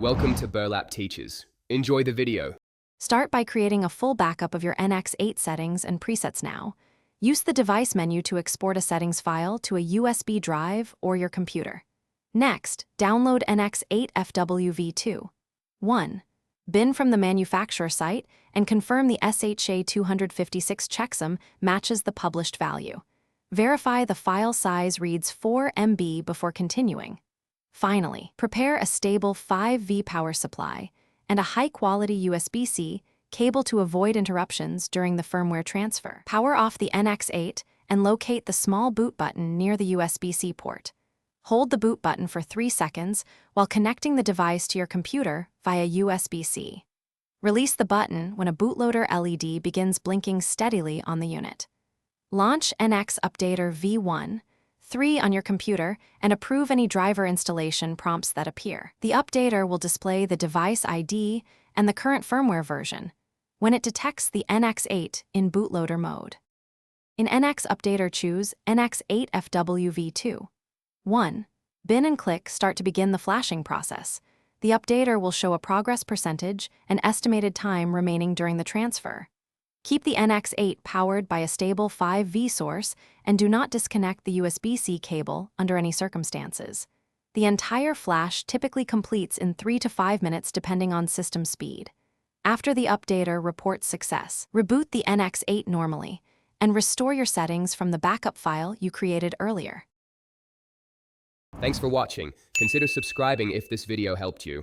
Welcome to Burlap Teaches. Enjoy the video. Start by creating a full backup of your Nx8 settings and presets now. Use the device menu to export a settings file to a USB drive or your computer. Next, download Nx8 FWV2. 1. Bin from the manufacturer site and confirm the SHA-256 checksum matches the published value. Verify the file size reads 4 MB before continuing. Finally, prepare a stable 5V power supply and a high-quality USB-C cable to avoid interruptions during the firmware transfer. Power off the Nx8 and locate the small boot button near the USB-C port. Hold the boot button for 3 seconds while connecting the device to your computer via USB-C. Release the button when a bootloader LED begins blinking steadily on the unit. Launch NX Updater v1.3 on your computer and approve any driver installation prompts that appear. The updater will display the device ID and the current firmware version when it detects the Nx8 in bootloader mode. In NX Updater, choose Nx8 FWV2. 1. Bin and click Start to begin the flashing process. The updater will show a progress percentage and estimated time remaining during the transfer. Keep the Nx8 powered by a stable 5V source and do not disconnect the USB-C cable under any circumstances. The entire flash typically completes in 3 to 5 minutes depending on system speed. After the updater reports success, reboot the Nx8 normally and restore your settings from the backup file you created earlier. Thanks for watching. Consider subscribing if this video helped you.